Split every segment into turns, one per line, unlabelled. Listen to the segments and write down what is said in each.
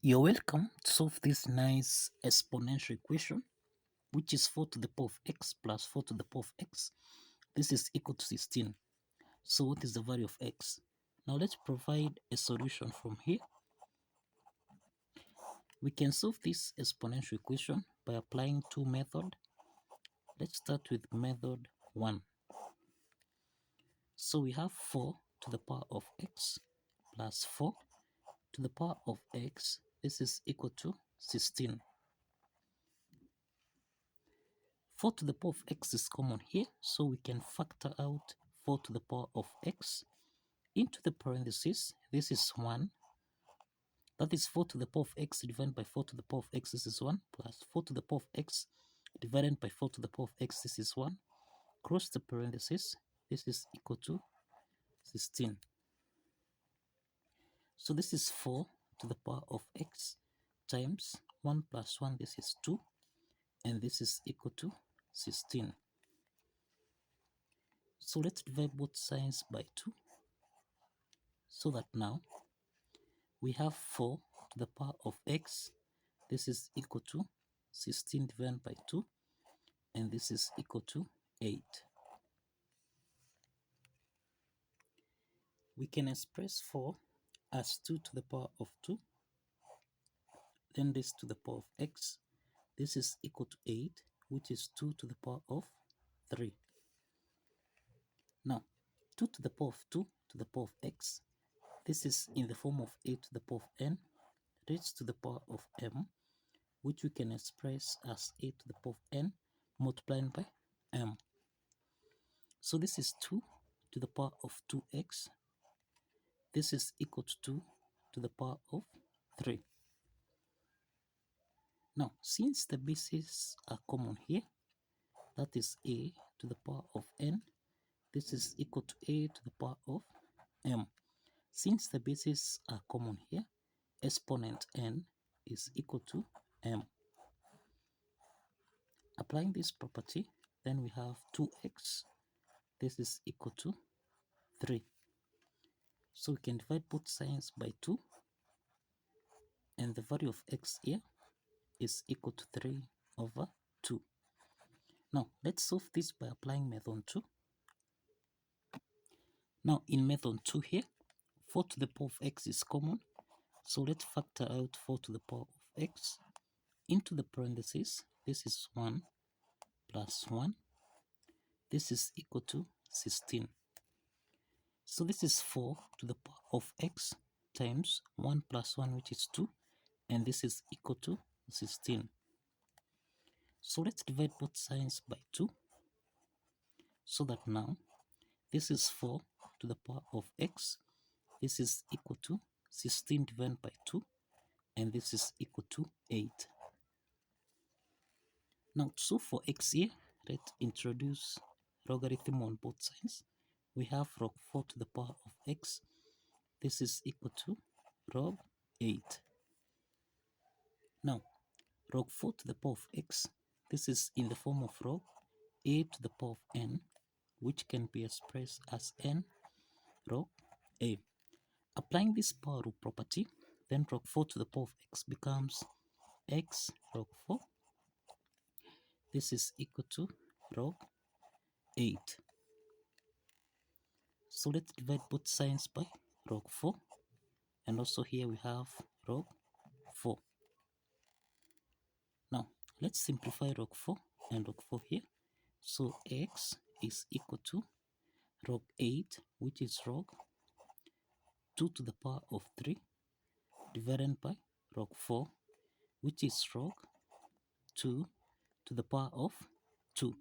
You're welcome to solve this nice exponential equation, which is 4 to the power of x plus 4 to the power of x. This is equal to 16. So what is the value of x? Now let's provide a solution from here. We can solve this exponential equation by applying two methods. Let's start with method 1. So we have 4 to the power of x plus 4 to the power of x. This is equal to 16. 4 to the power of x is common here, so we can factor out 4 to the power of x into the parentheses. This is 1. That is 4 to the power of x divided by 4 to the power of x. This is 1 plus 4 to the power of x divided by 4 to the power of x. This is 1. Cross the parentheses. This is equal to 16. So this is 4 to the power of x times 1 plus 1. This is 2. And this is equal to 16. So let's divide both sides by 2, so that now we have 4 to the power of x. This is equal to 16 divided by 2, and this is equal to 8. We can express 4 as 2 to the power of 2, then this to the power of x. This is equal to 8, which is 2 to the power of 3. Now, 2 to the power of 2 to the power of x. This is in the form of a to the power of n raised to the power of m, which we can express as a to the power of n multiplied by m. So this is 2 to the power of 2x. This is equal to 2 to the power of 3. Now, since the bases are common here, that is a to the power of n, this is equal to a to the power of m. Since the bases are common here, exponent n is equal to m. Applying this property, then we have 2x. This is equal to 3. So we can divide both sides by 2. And the value of x here is equal to 3 over 2. Now, let's solve this by applying method 2. Now, in method 2 here, 4 to the power of x is common. So let's factor out 4 to the power of x into the parentheses. This is 1 plus 1. This is equal to 16. So this is 4 to the power of x times 1 plus 1, which is 2. And this is equal to 16. So let's divide both sides by 2. So that now this is 4 to the power of x. This is equal to 16 divided by 2. And this is equal to 8. Now, so for x here, let's introduce logarithm on both sides. We have log 4 to the power of x. This is equal to log 8. Now, log 4 to the power of x, this is in the form of log a to the power of n, which can be expressed as n log a. Applying this power rule property, then log 4 to the power of x becomes x log 4. This is equal to log 8. So let's divide both sides by log 4. And also here we have log 4. Now, let's simplify log 4 and log 4 here. So x is equal to log 8, which is log 2 to the power of 3, divided by log 4, which is log 2 to the power of 2.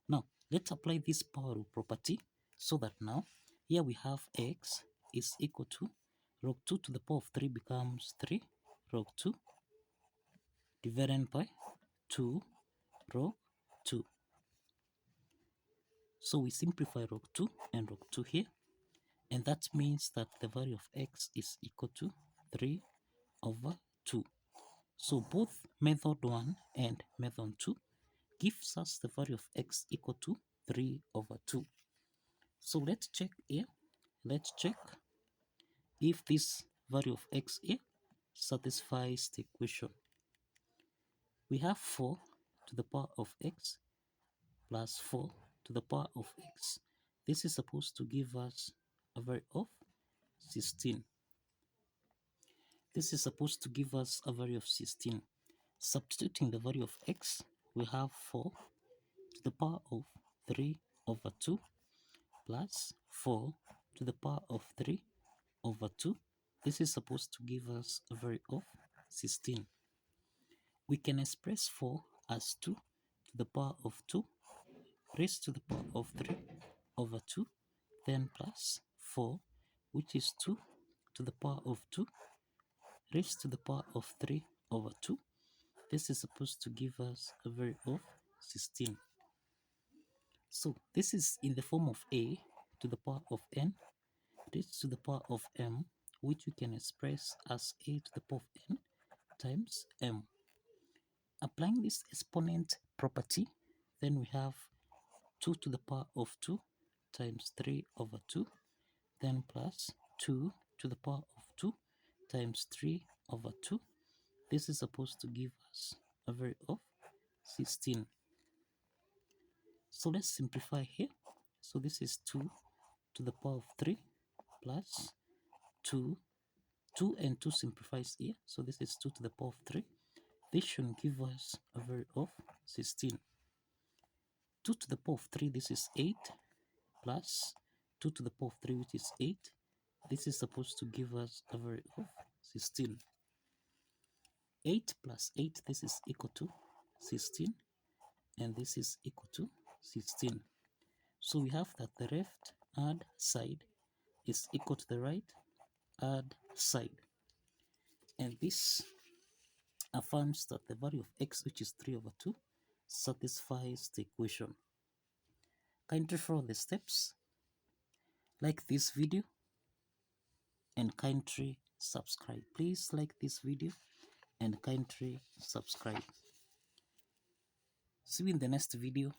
Now, let's apply this power rule property so that now here we have x is equal to log 2 to the power of 3 becomes 3 log 2 divided by 2 log 2. So we simplify log 2 and log 2 here, and that means that the value of x is equal to 3 over 2. So both method 1 and method 2 gives us the value of x equal to 3 over 2. So let's check here. Let's check if this value of x here satisfies the equation. We have 4 to the power of x plus 4 to the power of x. This is supposed to give us a value of 16. This is supposed to give us a value of 16. Substituting the value of x, we have 4 to the power of 3 over 2 plus 4 to the power of 3 over 2. This is supposed to give us a value of 16. We can express 4 as 2 to the power of 2 raised to the power of 3 over 2, then plus 4, which is 2 to the power of 2 raised to the power of 3 over 2. This is supposed to give us a value of 16. So this is in the form of a to the power of n raised to the power of m, which we can express as a to the power of n times m. Applying this exponent property, then we have 2 to the power of 2 times 3 over 2, then plus 2 to the power of 2 times 3 over 2. This is supposed to give us a value of 16. So let's simplify here. So this is 2 to the power of 3 plus 2. 2 and 2 simplifies here. So this is 2 to the power of 3. This should give us a value of 16. 2 to the power of 3, this is 8, plus 2 to the power of 3, which is 8. This is supposed to give us a value of 16. 8 plus 8, this is equal to 16, and this is equal to 16. So we have that the left hand side is equal to the right hand side. And this affirms that the value of x, which is 3 over 2, satisfies the equation. Kindly follow the steps, like this video, and kindly subscribe. Please like this video and kindly subscribe. See you in the next video.